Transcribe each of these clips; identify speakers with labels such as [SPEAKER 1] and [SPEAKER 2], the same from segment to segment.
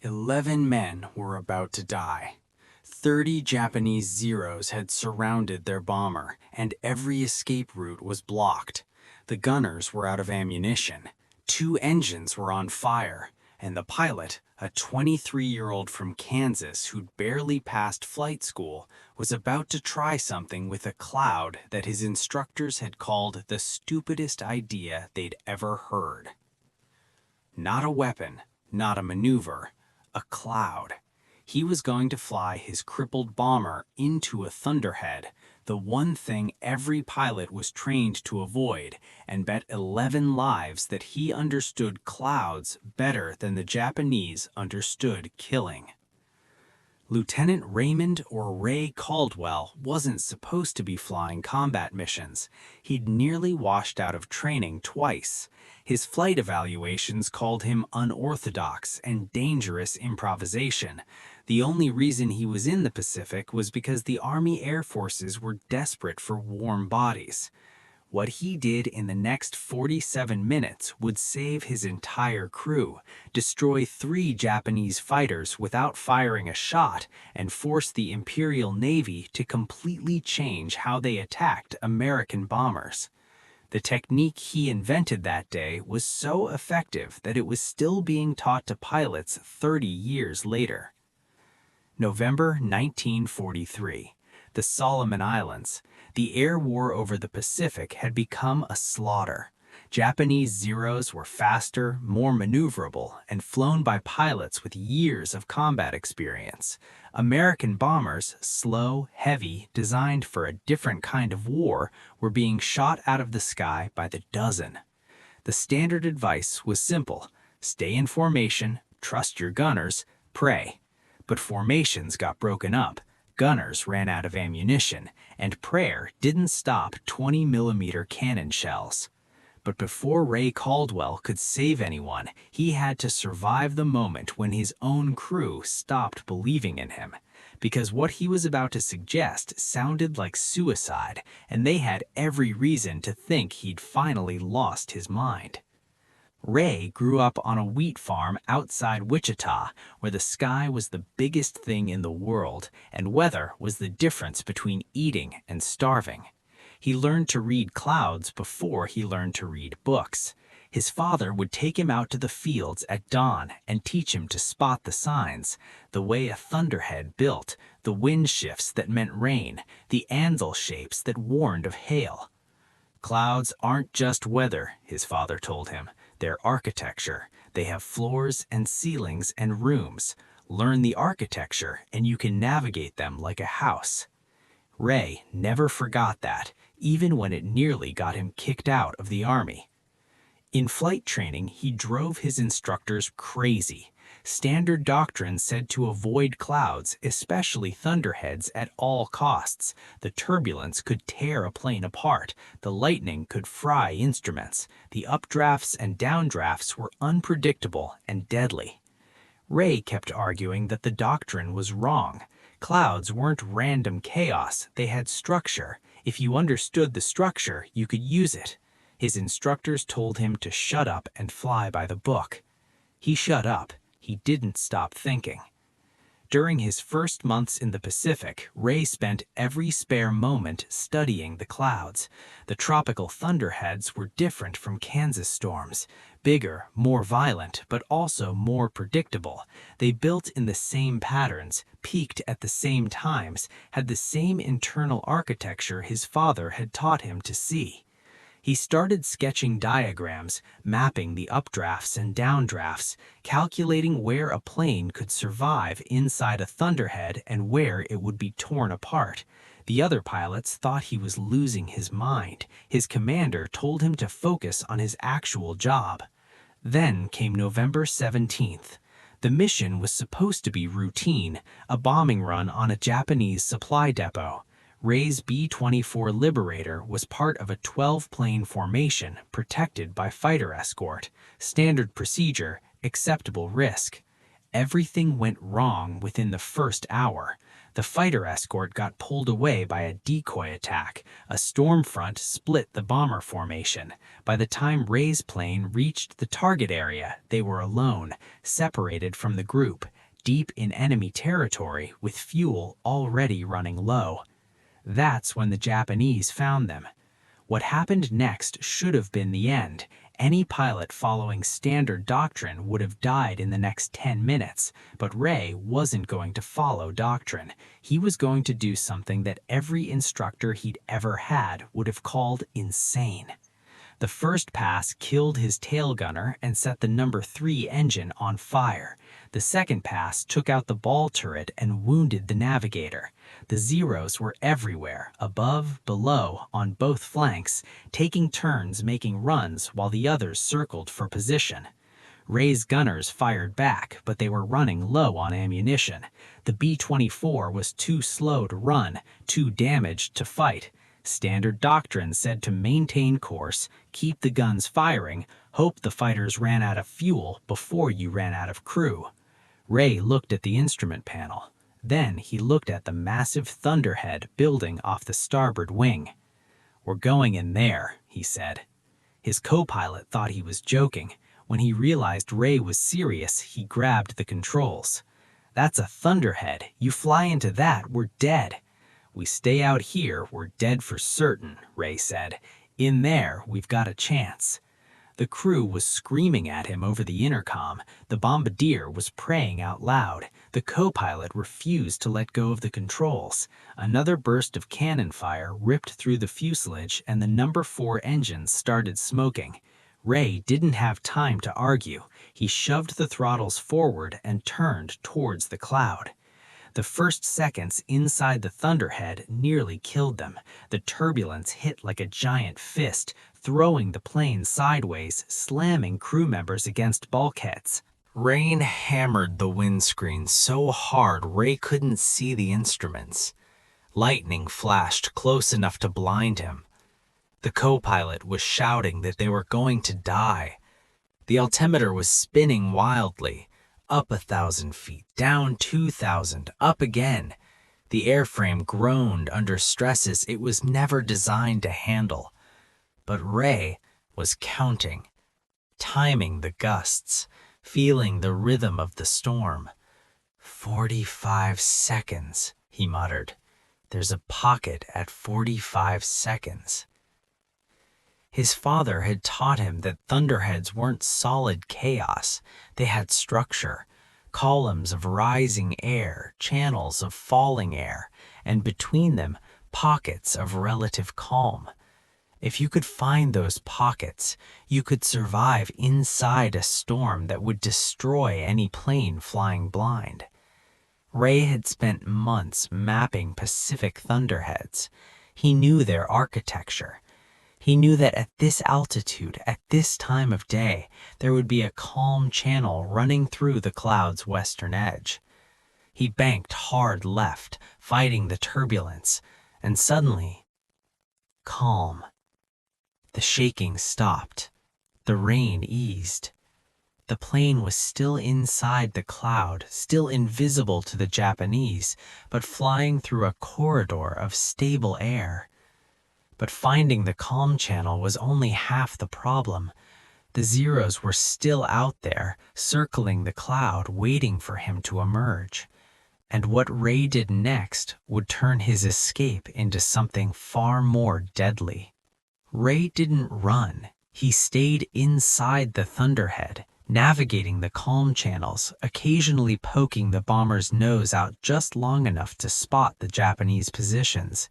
[SPEAKER 1] 11 men were about to die. 30 Japanese Zeros had surrounded their bomber, and every escape route was blocked. The gunners were out of ammunition. 2 engines were on fire, and the pilot, a 23-year-old from Kansas who'd barely passed flight school, was about to try something with a cloud that his instructors had called the stupidest idea they'd ever heard. Not a weapon, not a maneuver, a cloud. He was going to fly his crippled bomber into a thunderhead, the one thing every pilot was trained to avoid, and bet 11 lives that he understood clouds better than the Japanese understood killing. Lieutenant Raymond or Ray Caldwell wasn't supposed to be flying combat missions. He'd nearly washed out of training twice. His flight evaluations called him unorthodox and dangerous improvisation. The only reason he was in the Pacific was because the Army Air Forces were desperate for warm bodies. What he did in the next 47 minutes would save his entire crew, destroy 3 Japanese fighters without firing a shot, and force the Imperial Navy to completely change how they attacked American bombers. The technique he invented that day was so effective that it was still being taught to pilots 30 years later. November 1943. The Solomon Islands. The air war over the Pacific had become a slaughter. Japanese Zeros were faster, more maneuverable, and flown by pilots with years of combat experience. American bombers, slow, heavy, designed for a different kind of war, were being shot out of the sky by the dozen. The standard advice was simple: stay in formation, trust your gunners, pray. But formations got broken up. Gunners ran out of ammunition, and prayer didn't stop 20mm cannon shells. But before Ray Caldwell could save anyone, he had to survive the moment when his own crew stopped believing in him. Because what he was about to suggest sounded like suicide, and they had every reason to think he'd finally lost his mind. Ray grew up on a wheat farm outside Wichita, where the sky was the biggest thing in the world, and weather was the difference between eating and starving. He learned to read clouds before he learned to read books. His father would take him out to the fields at dawn and teach him to spot the signs, the way a thunderhead built, the wind shifts that meant rain, the anvil shapes that warned of hail. Clouds aren't just weather, his father told him. They're architecture. They have floors and ceilings and rooms. Learn the architecture and you can navigate them like a house. Ray never forgot that, even when it nearly got him kicked out of the Army. In flight training, he drove his instructors crazy. Standard doctrine said to avoid clouds, especially thunderheads, at all costs. The turbulence could tear a plane apart. The lightning could fry instruments. The updrafts and downdrafts were unpredictable and deadly. Ray kept arguing that the doctrine was wrong. Clouds weren't random chaos, they had structure. If you understood the structure, you could use it. His instructors told him to shut up and fly by the book. He shut up. He didn't stop thinking. During his first months in the Pacific, Ray spent every spare moment studying the clouds. The tropical thunderheads were different from Kansas storms. Bigger, more violent, but also more predictable. They built in the same patterns, peaked at the same times, had the same internal architecture his father had taught him to see. He started sketching diagrams, mapping the updrafts and downdrafts, calculating where a plane could survive inside a thunderhead and where it would be torn apart. The other pilots thought he was losing his mind. His commander told him to focus on his actual job. Then came November 17th. The mission was supposed to be routine, a bombing run on a Japanese supply depot. Ray's B-24 Liberator was part of a 12-plane formation protected by fighter escort. Standard procedure, acceptable risk. Everything went wrong within the first hour. The fighter escort got pulled away by a decoy attack. A storm front split the bomber formation. By the time Ray's plane reached the target area, they were alone, separated from the group, deep in enemy territory with fuel already running low. That's when the Japanese found them. What happened next should have been the end. Any pilot following standard doctrine would have died in the next 10 minutes, but Ray wasn't going to follow doctrine. He was going to do something that every instructor he'd ever had would have called insane. The first pass killed his tail gunner and set the number 3 engine on fire. The second pass took out the ball turret and wounded the navigator. The Zeros were everywhere, above, below, on both flanks, taking turns making runs while the others circled for position. Ray's gunners fired back, but they were running low on ammunition. The B-24 was too slow to run, too damaged to fight. Standard doctrine said to maintain course, keep the guns firing, hope the fighters ran out of fuel before you ran out of crew. Ray looked at the instrument panel. Then he looked at the massive thunderhead building off the starboard wing. "We're going in there," he said. His co-pilot thought he was joking. When he realized Ray was serious, he grabbed the controls. "That's a thunderhead. You fly into that, we're dead." "We stay out here, we're dead for certain," Ray said. "In there, we've got a chance." The crew was screaming at him over the intercom. The bombardier was praying out loud. The co-pilot refused to let go of the controls. Another burst of cannon fire ripped through the fuselage and the number 4 engines started smoking. Ray didn't have time to argue. He shoved the throttles forward and turned towards the cloud. The first seconds inside the thunderhead nearly killed them. The turbulence hit like a giant fist, throwing the plane sideways, slamming crew members against bulkheads. Rain hammered the windscreen so hard Ray couldn't see the instruments. Lightning flashed close enough to blind him. The co-pilot was shouting that they were going to die. The altimeter was spinning wildly. Up 1,000 feet, down 2,000, up again. The airframe groaned under stresses it was never designed to handle. But Ray was counting, timing the gusts, feeling the rhythm of the storm. 45 seconds, he muttered. There's a pocket at 45 seconds. His father had taught him that thunderheads weren't solid chaos. They had structure, columns of rising air, channels of falling air, and between them, pockets of relative calm. If you could find those pockets, you could survive inside a storm that would destroy any plane flying blind. Ray had spent months mapping Pacific thunderheads. He knew their architecture. He knew that at this altitude, at this time of day, there would be a calm channel running through the cloud's western edge. He banked hard left, fighting the turbulence, and suddenly, calm. The shaking stopped. The rain eased. The plane was still inside the cloud, still invisible to the Japanese, but flying through a corridor of stable air. But finding the calm channel was only half the problem. The Zeros were still out there, circling the cloud, waiting for him to emerge. And what Ray did next would turn his escape into something far more deadly. Ray didn't run. He stayed inside the thunderhead, navigating the calm channels, occasionally poking the bomber's nose out just long enough to spot the Japanese positions.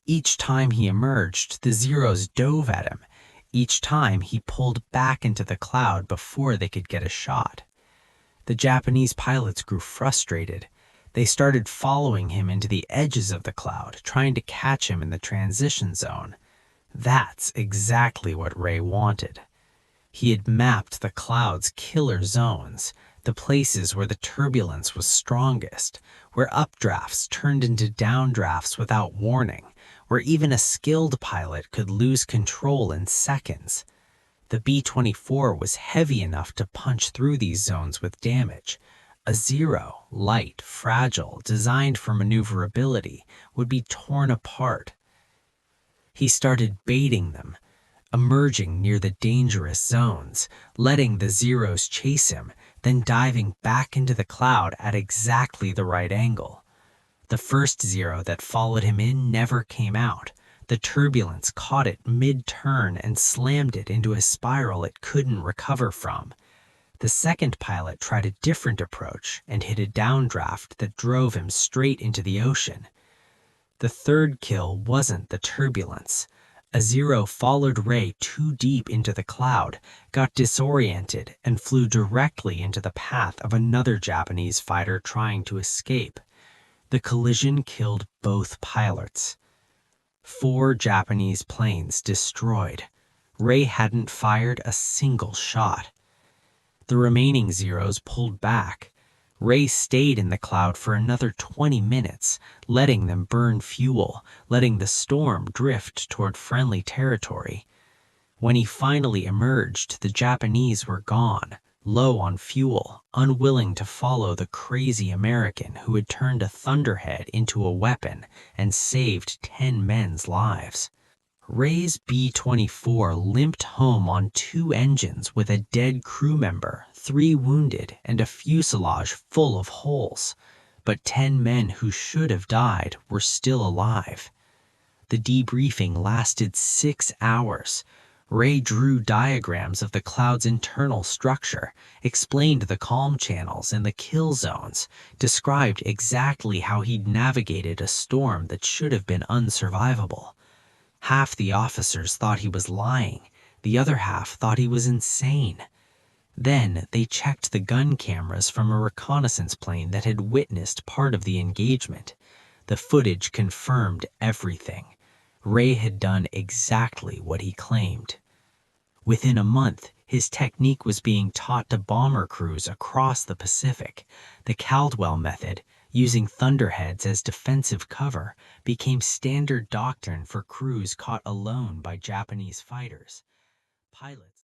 [SPEAKER 1] Each time he emerged, the Zeros dove at him. Each time he pulled back into the cloud before they could get a shot. The Japanese pilots grew frustrated. They started following him into the edges of the cloud, trying to catch him in the transition zone. That's exactly what Ray wanted. He had mapped the cloud's killer zones, the places where the turbulence was strongest, where updrafts turned into downdrafts without warning, where even a skilled pilot could lose control in seconds. The B-24 was heavy enough to punch through these zones with damage. A Zero, light, fragile, designed for maneuverability, would be torn apart. He started baiting them, emerging near the dangerous zones, letting the Zeros chase him, then diving back into the cloud at exactly the right angle. The first Zero that followed him in never came out. The turbulence caught it mid-turn and slammed it into a spiral it couldn't recover from. The second pilot tried a different approach and hit a downdraft that drove him straight into the ocean. The third kill wasn't the turbulence. A Zero followed Ray too deep into the cloud, got disoriented, and flew directly into the path of another Japanese fighter trying to escape. The collision killed both pilots. 4 Japanese planes destroyed. Ray hadn't fired a single shot. The remaining Zeros pulled back. Ray stayed in the cloud for another 20 minutes, letting them burn fuel, letting the storm drift toward friendly territory. When he finally emerged, the Japanese were gone, low on fuel, unwilling to follow the crazy American who had turned a thunderhead into a weapon and saved 10 men's lives. Ray's B-24 limped home on 2 engines with a dead crew member, 3 wounded, and a fuselage full of holes. But 10 men who should have died were still alive. The debriefing lasted 6 hours. Ray drew diagrams of the cloud's internal structure, explained the calm channels and the kill zones, described exactly how he'd navigated a storm that should have been unsurvivable. Half the officers thought he was lying. The other half thought he was insane. Then they checked the gun cameras from a reconnaissance plane that had witnessed part of the engagement. The footage confirmed everything. Ray had done exactly what he claimed. Within a month, his technique was being taught to bomber crews across the Pacific. The Caldwell method, using thunderheads as defensive cover, became standard doctrine for crews caught alone by Japanese fighters. Pilots